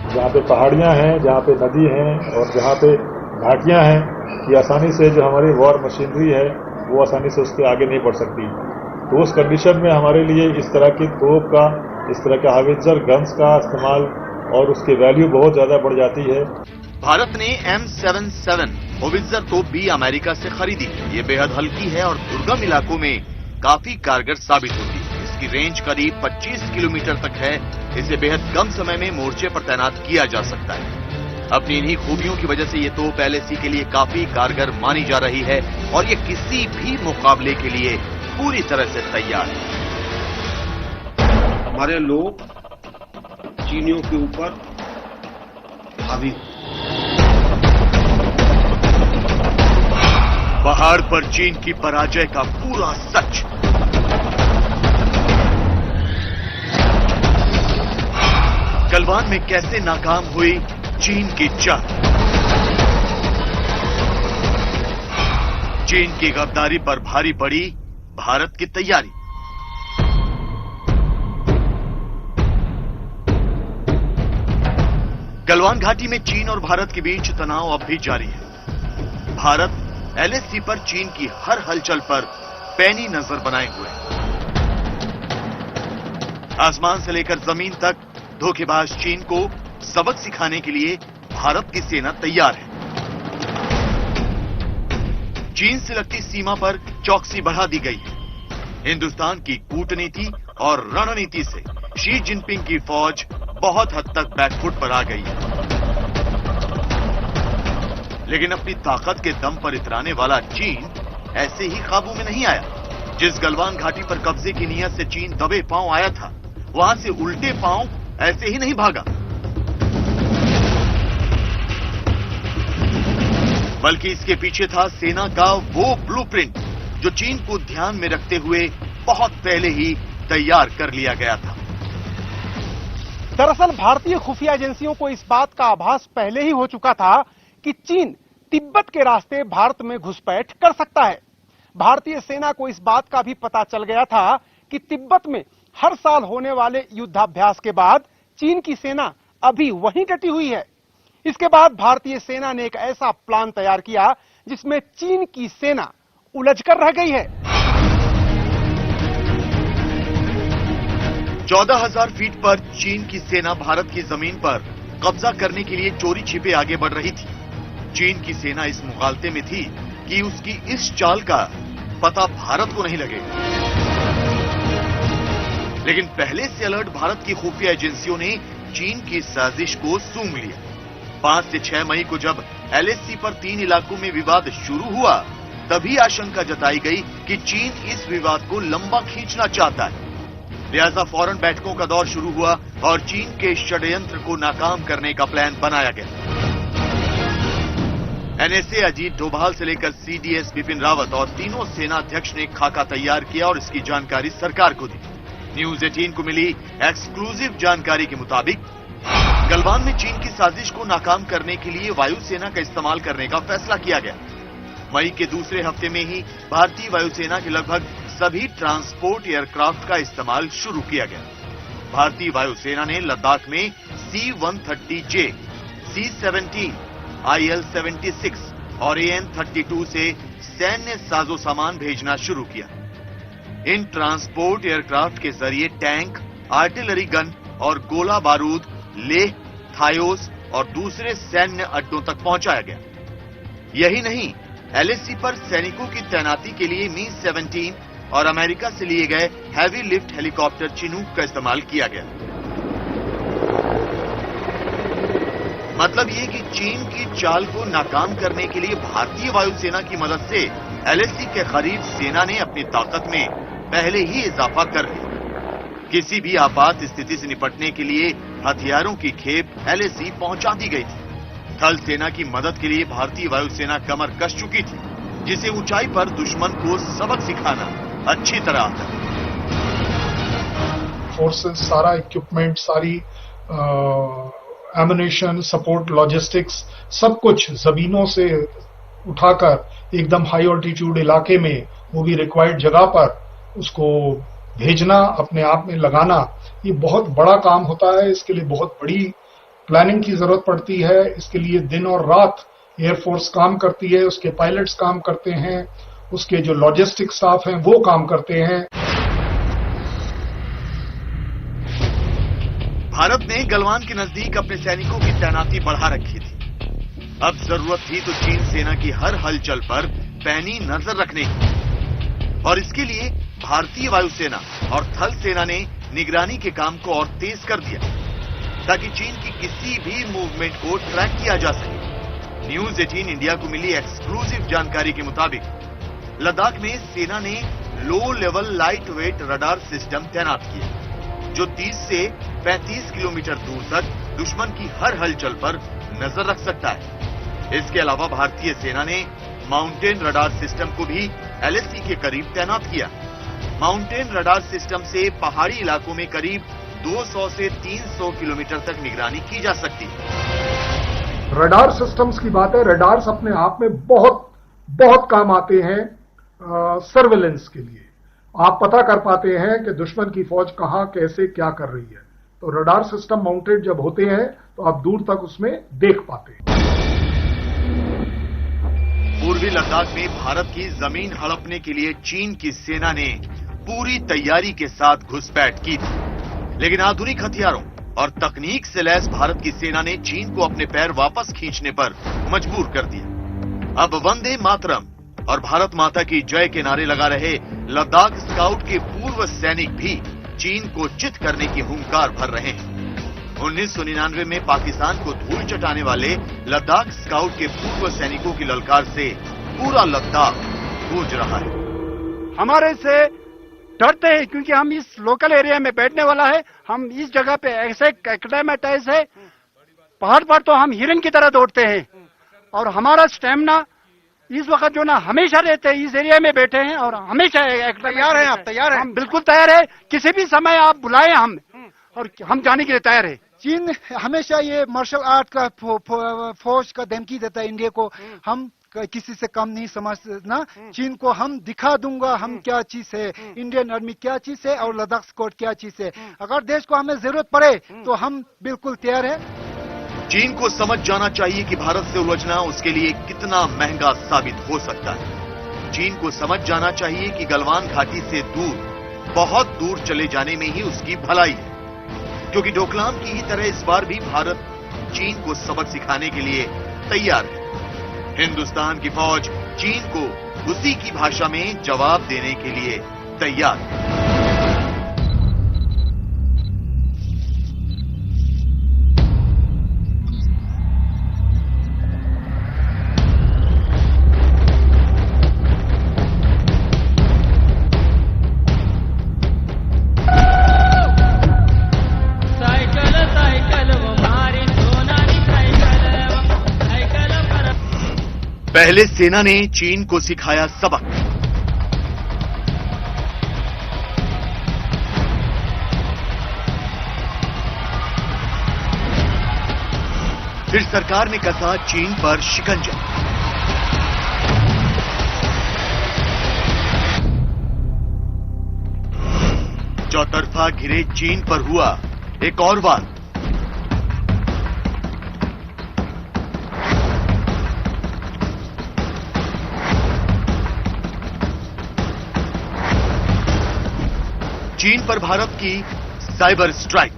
Speaker 14: जहाँ पे पहाड़ियाँ हैं, जहाँ पे नदी है और जहाँ पे घाटियाँ हैं, ये आसानी से जो हमारी वॉर मशीनरी है वो आसानी से उसके आगे नहीं बढ़ सकती। तो उस कंडीशन में हमारे लिए इस तरह की तोप का, इस तरह के हावित्जर गन्स का इस्तेमाल और उसकी वैल्यू बहुत ज्यादा बढ़ जाती है।
Speaker 5: भारत ने M77 होवित्जर तोप भी अमेरिका से खरीदी है। ये बेहद हल्की है और दुर्गम इलाकों में काफी कारगर साबित होती है। इसकी रेंज करीब 25 किलोमीटर तक है। इसे बेहद कम समय में मोर्चे पर तैनात किया जा सकता है। अपनी इन्हीं खूबियों की वजह से ये तोप LAC के लिए काफी कारगर मानी जा रही है और ये किसी भी मुकाबले के लिए पूरी तरह से तैयार है।
Speaker 15: हमारे लोग चीनियों के ऊपर हावी।
Speaker 5: पहाड़ पर चीन की पराजय का पूरा सच। गलवान में कैसे नाकाम हुई चीन की जंग। चीन की गद्दारी पर भारी पड़ी भारत की तैयारी। गलवान घाटी में चीन और भारत के बीच तनाव अब भी जारी है। भारत एलएसी पर चीन की हर हलचल पर पैनी नजर बनाए हुए है। आसमान से लेकर जमीन तक धोखेबाज चीन को सबक सिखाने के लिए भारत की सेना तैयार है। चीन से लगती सीमा पर चौकसी बढ़ा दी गई है। हिंदुस्तान की कूटनीति और रणनीति से शी जिनपिंग की फौज बहुत हद तक बैकफुट पर आ गई है। लेकिन अपनी ताकत के दम पर इतराने वाला चीन ऐसे ही काबू में नहीं आया। जिस गलवान घाटी पर कब्जे की नीयत से चीन दबे पांव आया था, वहां से उल्टे पांव ऐसे ही नहीं भागा, बल्कि इसके पीछे था सेना का वो ब्लूप्रिंट जो चीन को ध्यान में रखते हुए बहुत पहले ही तैयार कर लिया गया था।
Speaker 4: दरअसल भारतीय खुफिया एजेंसियों को इस बात का आभास पहले ही हो चुका था कि चीन तिब्बत के रास्ते भारत में घुसपैठ कर सकता है। भारतीय सेना को इस बात का भी पता चल गया था कि तिब्बत में हर साल होने वाले युद्धाभ्यास के बाद चीन की सेना अभी वहीं डटी हुई है। इसके बाद भारतीय सेना ने एक ऐसा प्लान तैयार किया जिसमें चीन की सेना उलझकर रह गई है।
Speaker 5: 14,000 फीट पर चीन की सेना भारत की जमीन पर कब्जा करने के लिए चोरी छिपे आगे बढ़ रही थी। चीन की सेना इस मुगालते में थी कि उसकी इस चाल का पता भारत को नहीं लगेगा। लेकिन पहले से अलर्ट भारत की खुफिया एजेंसियों ने चीन की साजिश को सूंघ लिया। 5 से 6 मई को जब एलएसी पर 3 इलाकों में विवाद शुरू हुआ, तभी आशंका जताई गई कि चीन इस विवाद को लंबा खींचना चाहता है। लिहाजा फौरन बैठकों का दौर शुरू हुआ और चीन के षड्यंत्र को नाकाम करने का प्लान बनाया गया। एनएसए अजीत डोभाल से लेकर सीडीएस बिपिन रावत और तीनों सेना अध्यक्ष ने खाका तैयार किया और इसकी जानकारी सरकार को दी। न्यूज 18 को मिली एक्सक्लूसिव जानकारी के मुताबिक गलवान में चीन की साजिश को नाकाम करने के लिए वायुसेना का इस्तेमाल करने का फैसला किया गया। मई के दूसरे हफ्ते में ही भारतीय वायुसेना के लगभग सभी ट्रांसपोर्ट एयरक्राफ्ट का इस्तेमाल शुरू किया गया। भारतीय वायुसेना ने लद्दाख में C-130J, C-17, IL-76 और AN-32 से सैन्य साजो सामान भेजना शुरू किया। इन ट्रांसपोर्ट एयरक्राफ्ट के जरिए टैंक, आर्टिलरी गन और गोला बारूद लेह, थायोस और दूसरे सैन्य अड्डों तक पहुंचाया गया। यही नहीं, एलएसी पर सैनिकों की तैनाती के लिए मी-17 और अमेरिका से लिए गए हैवी लिफ्ट हेलीकॉप्टर चिनूक का इस्तेमाल किया गया। मतलब ये कि चीन की चाल को नाकाम करने के लिए भारतीय वायुसेना की मदद से एलएसी के करीब सेना ने अपनी ताकत में पहले ही इजाफा कर लिया। किसी भी आपात स्थिति से निपटने के लिए हथियारों की खेप एलएसी पहुंचा दी गई थी। थल सेना की मदद के लिए भारतीय वायुसेना कमर कस चुकी थी, जिसे ऊंचाई पर दुश्मन को सबक सिखाना अच्छी तरह आता है।
Speaker 16: फोर्सेस, सारा इक्विपमेंट, सारी एमुनेशन, सपोर्ट, लॉजिस्टिक्स, सब कुछ जमीनों से उठाकर एकदम हाई ऑल्टीट्यूड इलाके में, वो भी रिक्वायर्ड जगह पर उसको भेजना, अपने आप में लगाना, ये बहुत बड़ा काम होता है। इसके लिए बहुत बड़ी प्लानिंग की जरूरत पड़ती है। इसके लिए दिन और रात एयरफोर्स काम करती है, उसके पायलट्स काम करते हैं, उसके जो लॉजिस्टिक स्टाफ हैं वो काम करते हैं।
Speaker 5: भारत ने गलवान के नजदीक अपने सैनिकों की तैनाती बढ़ा रखी थी। अब जरूरत थी तो चीन सेना की हर हलचल पर पैनी नजर रखने की, और इसके लिए भारतीय वायुसेना और थल सेना ने निगरानी के काम को और तेज कर दिया ताकि चीन की किसी भी मूवमेंट को ट्रैक किया जा सके। न्यूज 18 इंडिया को मिली एक्सक्लूसिव जानकारी के मुताबिक लद्दाख में सेना ने low level light weight radar system तैनात किया, जो 30 से 35 किलोमीटर दूर तक दुश्मन की हर हलचल पर नजर रख सकता है। इसके अलावा भारतीय सेना ने माउंटेन रडार सिस्टम को भी एलएसी के करीब तैनात किया। माउंटेन रडार सिस्टम से पहाड़ी इलाकों में करीब 200 से 300 किलोमीटर तक निगरानी की जा सकती है।
Speaker 16: रडार सिस्टम्स की बात है, रडार्स अपने आप में बहुत काम आते हैं सर्वेलेंस के लिए। आप पता कर पाते हैं कि दुश्मन की फौज कहां, कैसे, क्या कर रही है। तो रडार सिस्टम माउंटेड जब होते हैं तो आप दूर तक उसमें देख पाते हैं।
Speaker 5: पूर्वी लद्दाख में भारत की जमीन हड़पने के लिए चीन की सेना ने पूरी तैयारी के साथ घुसपैठ की थी, लेकिन आधुनिक हथियारों और तकनीक से लैस भारत की सेना ने चीन को अपने पैर वापस खींचने पर मजबूर कर दिया। अब वंदे मातरम और भारत माता की जय के नारे लगा रहे लद्दाख स्काउट के पूर्व सैनिक भी चीन को चित करने की हुंकार भर रहे हैं। 1999 में पाकिस्तान को धूल चटाने वाले लद्दाख स्काउट के पूर्व सैनिकों की ललकार से पूरा लद्दाख गूंज रहा है।
Speaker 8: हमारे से डरते हैं क्योंकि हम इस लोकल एरिया में बैठने वाला है, हम इस जगह पे ऐसे एक्लेमेटाइज है, पहाड़ पर तो हम हिरन की तरह दौड़ते हैं और हमारा स्टेमिना इस वक्त जो ना हमेशा रहते हैं, इस एरिया में बैठे हैं और हमेशा
Speaker 4: तैयार हैं आप? तैयार हैं?
Speaker 8: हम बिल्कुल तैयार है, किसी भी समय आप बुलाएं हम और हम जाने के लिए तैयार है।
Speaker 6: चीन हमेशा ये मार्शल आर्ट का फौज का धमकी देता है इंडिया को, हम किसी से कम नहीं समझना, चीन को हम दिखा दूंगा हम क्या चीज है, इंडियन आर्मी क्या चीज है और लद्दाख स्क्वाड क्या चीज है। अगर देश को हमें जरूरत पड़े तो हम बिल्कुल तैयार है।
Speaker 5: चीन को समझ जाना चाहिए कि भारत से उलझना उसके लिए कितना महंगा साबित हो सकता है। चीन को समझ जाना चाहिए कि गलवान घाटी से दूर, बहुत दूर चले जाने में ही उसकी भलाई है, क्योंकि डोकलाम की ही तरह इस बार भी भारत चीन को सबक सिखाने के लिए तैयार है। हिंदुस्तान की फौज चीन को उसी की भाषा में जवाब देने के लिए तैयार है। पहले सेना ने चीन को सिखाया सबक, फिर सरकार ने कसा चीन पर शिकंजा। चौतरफा घिरे चीन पर हुआ एक और वार। चीन पर भारत की साइबर स्ट्राइक।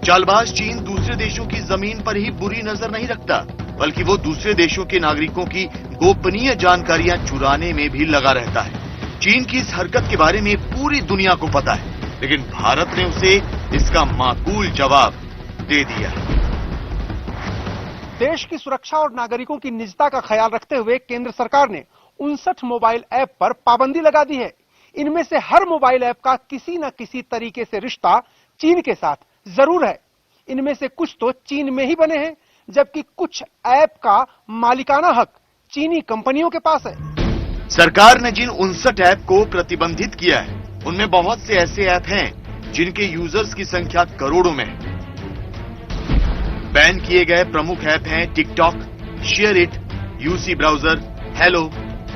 Speaker 5: चालबाज चीन दूसरे देशों की जमीन पर ही बुरी नजर नहीं रखता, बल्कि वो दूसरे देशों के नागरिकों की गोपनीय जानकारियां चुराने में भी लगा रहता है। चीन की इस हरकत के बारे में पूरी दुनिया को पता है, लेकिन भारत ने उसे इसका माकूल जवाब दे दिया है।
Speaker 4: देश की सुरक्षा और नागरिकों की निजता का ख्याल रखते हुए केंद्र सरकार ने 59 मोबाइल ऐप पर पाबंदी लगा दी है। इनमें से हर मोबाइल ऐप का किसी न किसी तरीके से रिश्ता चीन के साथ जरूर है। इनमें से कुछ तो चीन में ही बने हैं, जबकि कुछ ऐप का मालिकाना हक चीनी कंपनियों के पास है।
Speaker 5: सरकार ने जिन 59 ऐप को प्रतिबंधित किया है, उनमें बहुत से ऐसे ऐप हैं जिनके यूजर्स की संख्या करोड़ों में है। बैन किए गए प्रमुख ऐप हैं TikTok, SHAREit, UC browser, Helo,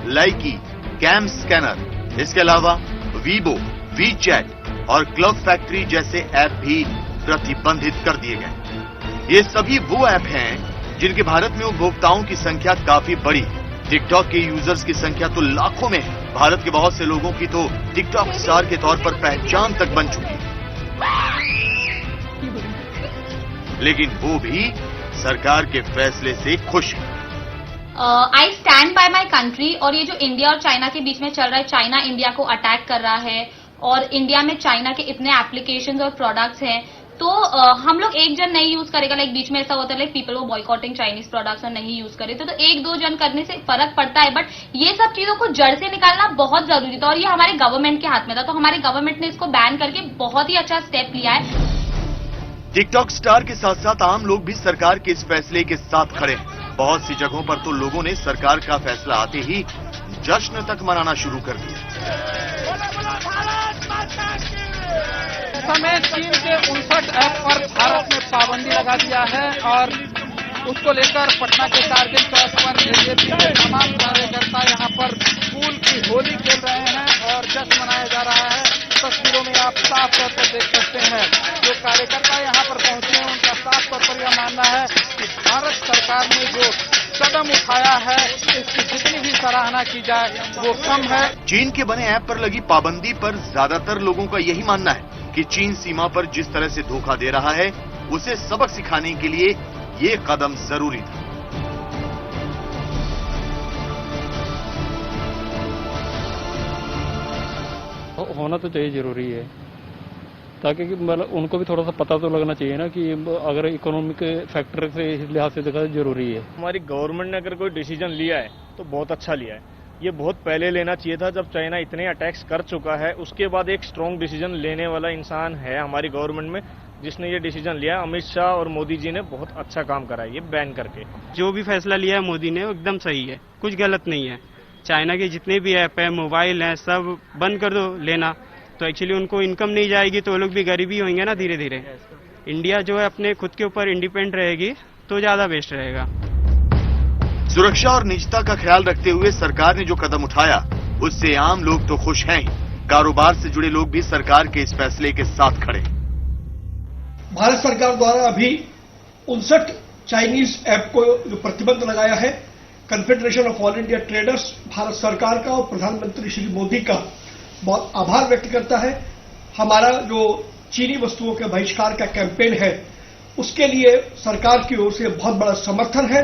Speaker 5: Likee, CamScanner. इसके अलावा वीबो, वीचैट और क्लब फैक्ट्री जैसे ऐप भी प्रतिबंधित कर दिए गए। ये सभी वो ऐप हैं जिनके भारत में उपभोक्ताओं की संख्या काफी बड़ी है। टिकटॉक के यूजर्स की संख्या तो लाखों में है। भारत के बहुत से लोगों की तो टिकटॉक स्टार के तौर पर पहचान तक बन चुकी है, लेकिन वो भी सरकार के फैसले से खुश है।
Speaker 17: I stand by my country. और ये जो इंडिया और चाइना के बीच में चल रहा है, चाइना इंडिया को अटैक कर रहा है और इंडिया में चाइना के इतने एप्लीकेशंस और प्रोडक्ट्स हैं, तो हम लोग एक जन नहीं यूज करेगा। लाइक बीच में ऐसा होता है लाइक पीपल वो बॉयकॉटिंग चाइनीज प्रोडक्ट्स और नहीं यूज करे, तो एक दो जन करने से फर्क पड़ता है। बट ये सब चीजों को जड़ से निकालना बहुत जरूरी था और ये हमारे गवर्नमेंट के हाथ में था, तो हमारे गवर्नमेंट ने इसको बैन करके बहुत ही अच्छा स्टेप लिया है।
Speaker 5: टिकटॉक स्टार के साथ साथ आम लोग भी सरकार के इस फैसले के साथ खड़े हैं। बहुत सी जगहों पर तो लोगों ने सरकार का फैसला आते ही जश्न तक मनाना शुरू कर दिया।
Speaker 18: समय चीन के 59 ऐप पर भारत ने पाबंदी लगा दिया है और उसको लेकर पटना के कारगिल चौक पर बीजेपी के तमाम कार्यकर्ता यहाँ पर फूल की होली खेल रहे हैं और जश्न मनाया जा रहा है। तस्वीरों में आप साफ तौर पर देख सकते हैं जो कार्यकर्ता यहाँ पर पहुंचे हैं उनका साफ तौर पर यह मानना है कि भारत सरकार ने जो कदम उठाया है इसकी जितनी भी सराहना की जाए वो कम है।
Speaker 5: चीन के बने ऐप पर लगी पाबंदी पर ज्यादातर लोगों का यही मानना है कि चीन सीमा पर जिस तरह से धोखा दे रहा है उसे सबक सिखाने के लिए ये कदम जरूरी था।
Speaker 19: होना तो चाहिए, जरूरी है, ताकि मतलब उनको भी थोड़ा सा पता तो लगना चाहिए ना कि अगर इकोनॉमिक फैक्टर से लिहाज से देखा जरूरी है।
Speaker 20: हमारी गवर्नमेंट ने अगर कोई डिसीजन लिया है तो बहुत अच्छा लिया है। ये बहुत पहले लेना चाहिए था, जब चाइना इतने अटैक्स कर चुका है। उसके बाद एक स्ट्रॉन्ग डिसीजन लेने वाला इंसान है हमारी गवर्नमेंट में जिसने ये डिसीजन लिया। अमित शाह और मोदी जी ने बहुत अच्छा काम करा है ये बैन करके।
Speaker 21: जो भी फैसला लिया है मोदी ने वो एकदम सही है, कुछ गलत नहीं है। चाइना के जितने भी ऐप है, मोबाइल हैं, सब बंद कर दो लेना, तो एक्चुअली उनको इनकम नहीं जाएगी तो वो लोग भी गरीबी होंगे ना धीरे धीरे। इंडिया जो है अपने खुद के ऊपर इंडिपेंडेंट रहेगी तो ज्यादा बेस्ट रहेगा।
Speaker 5: सुरक्षा और निजता का ख्याल रखते हुए सरकार ने जो कदम उठाया उससे आम लोग तो खुश हैं ही, कारोबार से जुड़े लोग भी सरकार के इस फैसले के साथ खड़े।
Speaker 22: भारत सरकार द्वारा अभी 59 चाइनीज ऐप को जो प्रतिबंध लगाया है, confederation of all India traders Bharat सरकार का और प्रधानमंत्री श्री मोदी का बहुत आभार व्यक्त करता है। हमारा जो चीनी वस्तुओं के बहिष्कार का कैंपेन है उसके लिए सरकार की ओर से बहुत बड़ा समर्थन है।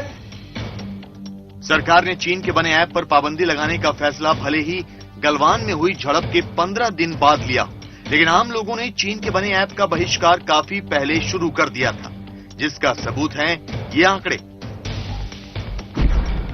Speaker 5: सरकार ने चीन के बने ऐप पर पाबंदी लगाने का फैसला भले ही गलवान में हुई झड़प के 15 दिन बाद लिया, लेकिन आम लोगों ने चीन के बने ऐप का बहिष्कार काफी पहले शुरू कर दिया था, जिसका सबूत हैं ये आंकड़े।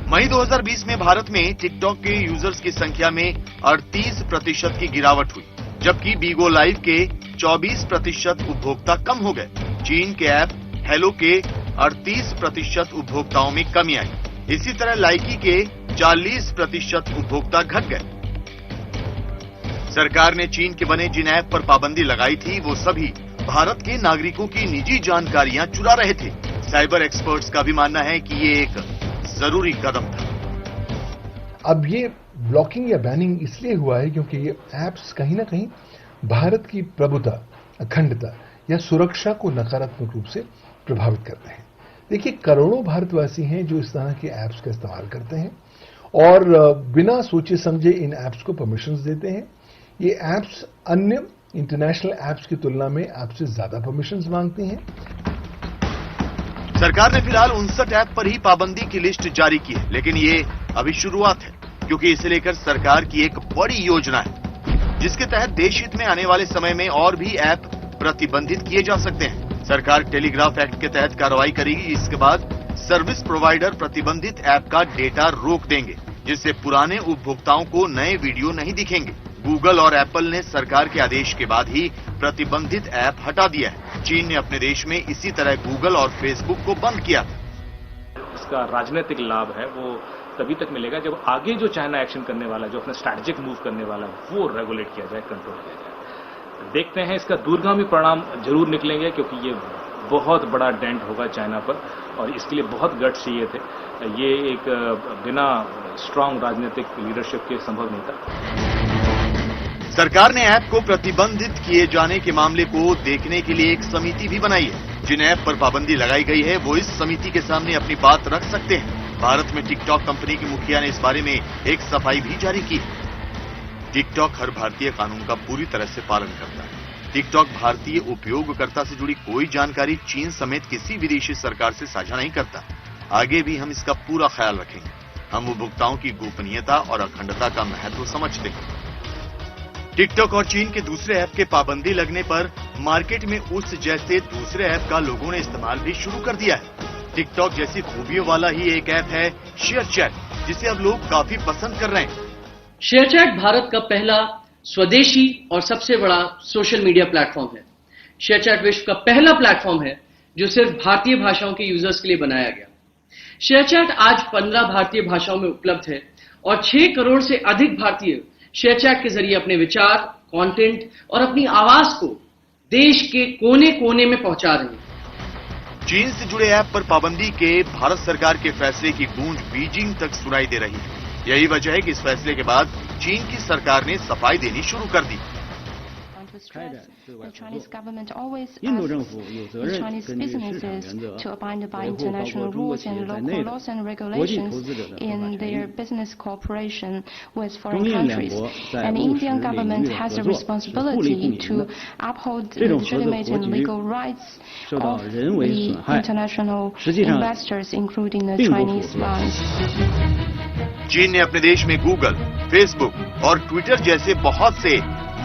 Speaker 5: मई 2020 में भारत में टिकटॉक के यूजर्स की संख्या में 38% की गिरावट हुई, जबकि बीगो लाइव के 24% उपभोक्ता कम हो गए। चीन के ऐप हेलो के 38% उपभोक्ताओं में कमी आई। इसी तरह लाइकी के 40% उपभोक्ता घट गए। सरकार ने चीन के बने जिन ऐप पर पाबंदी लगाई थी वो सभी भारत के नागरिकों की निजी जानकारियां चुरा रहे थे। साइबर एक्सपर्ट्स का भी मानना है कि ये एक जरूरी कदम था।
Speaker 23: अब ये ब्लॉकिंग या बैनिंग इसलिए हुआ है क्योंकि ये ऐप्स कहीं ना कहीं भारत की प्रभुता, अखंडता या सुरक्षा को नकारात्मक रूप से प्रभावित करते हैं। देखिए, करोड़ों भारतवासी हैं जो इस तरह के ऐप्स का इस्तेमाल करते हैं और बिना सोचे समझे इन ऐप्स को परमिशंस देते हैं। ये ऐप्स अन्य इंटरनेशनल ऐप्स की तुलना में आपसे ज्यादा परमिशंस मांगती हैं।
Speaker 5: सरकार ने फिलहाल 59 ऐप पर ही पाबंदी की लिस्ट जारी की है, लेकिन ये अभी शुरुआत है, क्योंकि इसे लेकर सरकार की एक बड़ी योजना है जिसके तहत देश हित में आने वाले समय में और भी ऐप प्रतिबंधित किए जा सकते हैं। सरकार टेलीग्राफ एक्ट के तहत कार्रवाई करेगी। इसके बाद सर्विस प्रोवाइडर प्रतिबंधित ऐप का डेटा रोक देंगे, जिससे पुराने उपभोक्ताओं को नए वीडियो नहीं दिखेंगे। गूगल और एप्पल ने सरकार के आदेश के बाद ही प्रतिबंधित ऐप हटा दिया है। चीन ने अपने देश में इसी तरह गूगल और फेसबुक को बंद किया था।
Speaker 24: इसका राजनीतिक लाभ है वो तभी तक मिलेगा जब आगे जो चाइना एक्शन करने वाला है, जो अपना स्ट्रैटेजिक मूव करने वाला है, वो रेगुलेट किया जाए, कंट्रोल किया जाए। देखते हैं इसका दूरगामी परिणाम जरूर निकलेंगे, क्योंकि ये बहुत बड़ा डेंट होगा चाइना पर और इसके लिए बहुत गट्स चाहिए थे। ये एक बिना स्ट्रांग राजनीतिक लीडरशिप के संभव नहीं था।
Speaker 5: सरकार ने ऐप को प्रतिबंधित किए जाने के मामले को देखने के लिए एक समिति भी बनाई है। जिन ऐप पर पाबंदी लगाई गई है वो इस समिति के सामने अपनी बात रख सकते हैं। भारत में टिकटॉक कंपनी की मुखिया ने इस बारे में एक सफाई भी जारी की है। टिकटॉक हर भारतीय कानून का पूरी तरह से पालन करता है। टिकटॉक भारतीय उपयोगकर्ता से जुड़ी कोई जानकारी चीन समेत किसी विदेशी सरकार से साझा नहीं करता। आगे भी हम इसका पूरा ख्याल रखेंगे। हम उपभोक्ताओं की गोपनीयता और अखंडता का महत्व समझते हैं। टिकटॉक और चीन के दूसरे ऐप के पाबंदी लगने पर मार्केट में उस जैसे दूसरे ऐप का लोगों ने इस्तेमाल भी शुरू कर दिया है। टिकटॉक जैसी खूबियों वाला ही एक ऐप है शेयरचैट, जिसे अब लोग काफी पसंद कर रहे हैं।
Speaker 25: शेयरचैट भारत का पहला स्वदेशी और सबसे बड़ा सोशल मीडिया प्लेटफॉर्म है। शेयरचैट विश्व का पहला प्लेटफॉर्म है जो सिर्फ भारतीय भाषाओं के यूजर्स के लिए बनाया गया। शेयरचैट आज 15 भारतीय भाषाओं में उपलब्ध है और 6 करोड़ से अधिक भारतीय शेयरचैट के जरिए अपने विचार, कंटेंट और अपनी आवाज को देश के कोने कोने में पहुंचा रहे हैं।
Speaker 5: चीन से जुड़े ऐप पर पाबंदी के भारत सरकार के फैसले की गूंज बीजिंग तक सुनाई दे रही है। यही वजह है कि इस फैसले के बाद चीन की सरकार ने सफाई देनी शुरू कर दी।
Speaker 2: The Chinese government always asks the Chinese businesses to abide by international rules and local laws and regulations in their business cooperation with foreign countries. And the Indian government has a responsibility to uphold the legitimate and legal rights of the international investors, including the Chinese ones.
Speaker 5: चीन ने अपने देश में Google, Facebook और Twitter जैसे बहुत से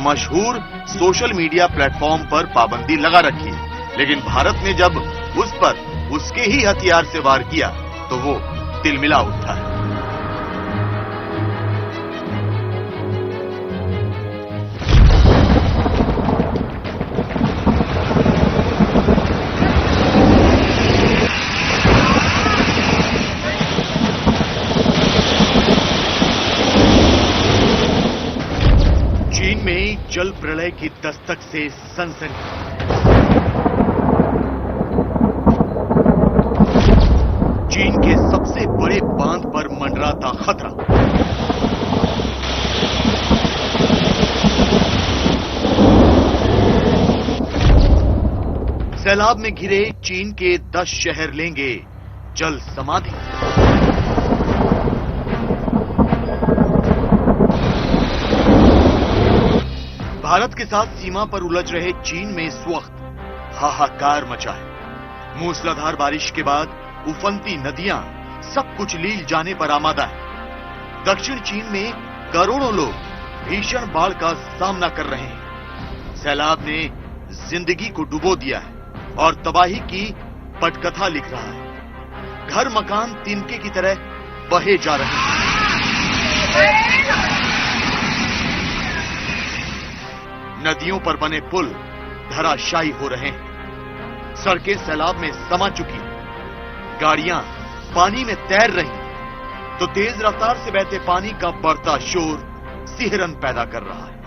Speaker 5: मशहूर सोशल मीडिया प्लेटफॉर्म पर पाबंदी लगा रखी है, लेकिन भारत ने जब उस पर उसके ही हथियार से वार किया तो वो तिलमिला उठा है। चीन में जल प्रलय की दस्तक से सनसनी। चीन के सबसे बड़े बांध पर मंडराता खतरा। सैलाब में घिरे चीन के 10 शहर लेंगे जल समाधि। भारत के साथ सीमा पर उलझ रहे चीन में इस वक्त हाहाकार मचा है। मूसलाधार बारिश के बाद उफनती नदियां सब कुछ लील जाने पर आमादा है। दक्षिण चीन में करोड़ों लोग भीषण बाढ़ का सामना कर रहे हैं। सैलाब ने जिंदगी को डुबो दिया है और तबाही की पटकथा लिख रहा है। घर मकान तिनके की तरह बहे जा रहे हैं। नदियों पर बने पुल धराशायी हो रहे हैं। सड़कें सैलाब में समा चुकी हैं। गाड़ियां पानी में तैर रही हैं, तो तेज रफ्तार से बहते पानी का बढ़ता शोर सिहरन पैदा कर रहा है।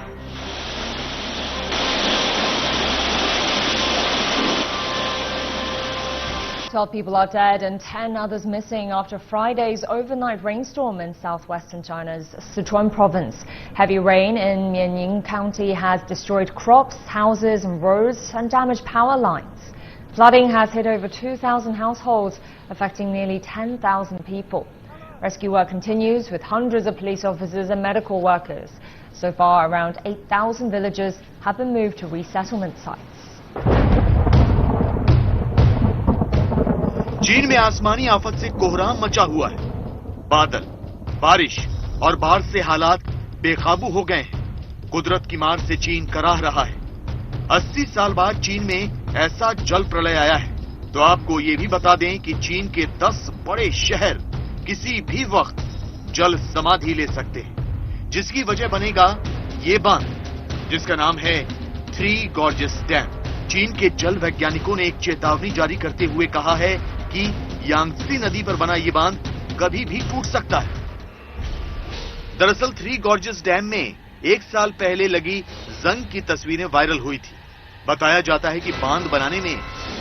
Speaker 3: Twelve people are dead and 10 others missing after Friday's overnight rainstorm in southwestern China's Sichuan province. Heavy rain in Mianying County has destroyed crops, houses and roads and damaged power lines. Flooding has hit over 2,000 households, affecting nearly 10,000 people. Rescue work continues with hundreds of police officers and medical workers. So far, around 8,000 villagers have been moved to resettlement sites.
Speaker 5: चीन में आसमानी आफत से कोहराम मचा हुआ है। बादल, बारिश और बाढ़ से हालात बेकाबू हो गए हैं। कुदरत की मार से चीन कराह रहा है। 80 साल बाद चीन में ऐसा जल प्रलय आया है। तो आपको ये भी बता दें कि चीन के 10 बड़े शहर किसी भी वक्त जल समाधि ले सकते हैं, जिसकी वजह बनेगा ये बांध, जिसका नाम है थ्री गॉर्जेस डैम। चीन के जल वैज्ञानिकों ने एक चेतावनी जारी करते हुए कहा है कि यांगत्से नदी पर बना ये बांध कभी भी टूट सकता है। दरअसल थ्री गॉर्जेस डैम में 1 साल पहले लगी जंग की तस्वीरें वायरल हुई थी। बताया जाता है कि बांध बनाने में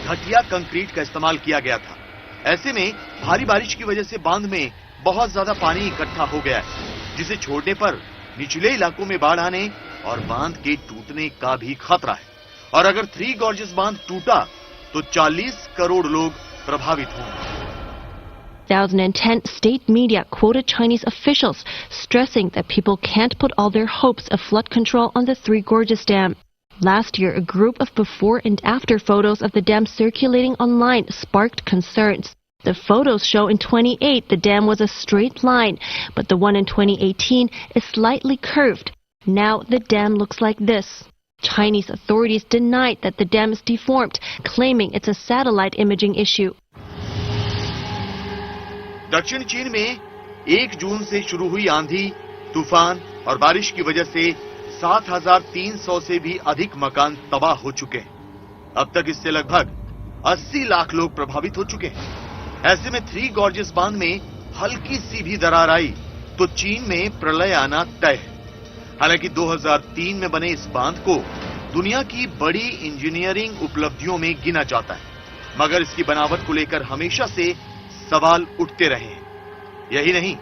Speaker 5: घटिया कंक्रीट का इस्तेमाल किया गया था। ऐसे में भारी बारिश की वजह से बांध में बहुत ज्यादा पानी इकट्ठा हो गया है, जिसे छोड़ने पर निचले इलाकों में बाढ़ आने और बांध के टूटने का भी खतरा है। और अगर थ्री गॉर्जेस बांध टूटा तो 40 करोड़ लोग प्रभावित होंगे।
Speaker 7: 2010, state media quoted Chinese officials stressing that people can't put all their hopes of flood control on the Three Gorges Dam. Last year, a group of before and after photos of the dam circulating online sparked concerns. The photos show in 2008 the dam was a straight line, but the one in 2018 is slightly curved. Now the dam looks like this. Chinese authorities denied that the dam is deformed, claiming it's a satellite imaging issue.
Speaker 5: दक्षिण चीन में 1 जून से शुरू हुई आंधी, तूफान और बारिश की वजह से 7,300 से भी अधिक मकान तबाह हो चुके हैं। अब तक इससे लगभग 80 लाख लोग प्रभावित हो चुके हैं। ऐसे में थ्री गॉर्जेस बांध में हल्की सी भी दरार आई तो चीन में प्रलय आना तय है। हालांकि 2003 में बने इस बांध को दुनिया की बड़ी इंजीनियरिंग उपलब्धियों में गिना जाता है। मगर इसकी बनावट को लेकर हमेशा से सवाल उठते रहे हैं। यही नहीं,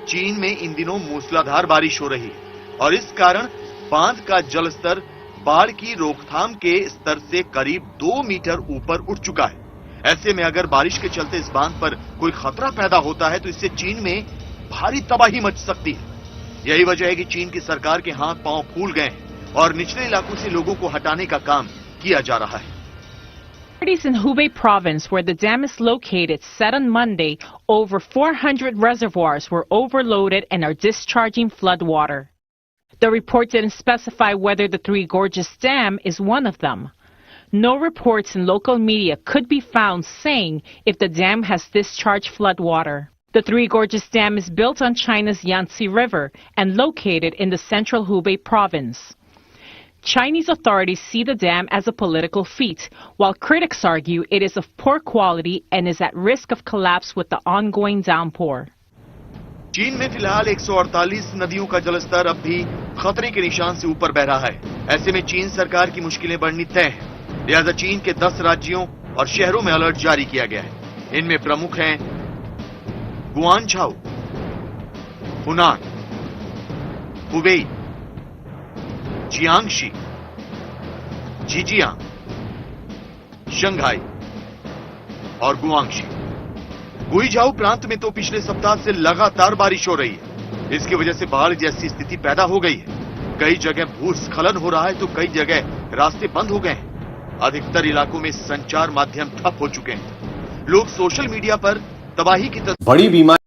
Speaker 5: चीन में इन दिनों मूसलाधार बारिश हो रही है और इस कारण बांध का जलस्तर बाढ़ की रोकथाम के स्तर से करीब 2 मीटर ऊपर उठ चुका है। ऐसे में अगर बारिश के चलते इस बांध पर कोई खतरा पैदा होता है तो इससे चीन में भारी तबाही मच सकती है। यही वजह है कि चीन की सरकार के हाथ पांव फूल गए हैं और निचले इलाकों से लोगों को हटाने का काम किया जा रहा है।
Speaker 1: Authorities in Hubei province, where the dam is located, said on Monday over 400 reservoirs were overloaded and are discharging flood water. The report didn't specify whether the Three Gorges Dam is one of them. No reports in local media could be found saying if the dam has discharged flood water. The Three Gorges Dam is built on China's Yangtze River and located in the central Hubei province. Chinese authorities see the dam as a political feat, while critics argue it is of poor quality and is at risk of collapse with the ongoing downpour.
Speaker 5: चीन में फिलहाल 148 नदियों का जलस्तर अब भी खतरे के निशान से ऊपर बह रहा है। ऐसे में चीन सरकार की मुश्किलें बढ़नी तय है। लिहाजा चीन के 10 राज्यों और शहरों में अलर्ट जारी किया गया है। इनमें प्रमुख हैं गुआंझाओ, हुनान, हुबेई, जियांगशी, झिंजियांग, शंघाई और गुआंगशी। गुइझाऊ प्रांत में तो पिछले सप्ताह से लगातार बारिश हो रही है। इसकी वजह से बाढ़ जैसी स्थिति पैदा हो गई है। कई जगह भूस्खलन हो रहा है तो कई जगह रास्ते बंद हो गए हैं। अधिकतर इलाकों में संचार माध्यम ठप हो चुके हैं। लोग सोशल मीडिया पर तबाही की बड़ी बीमारी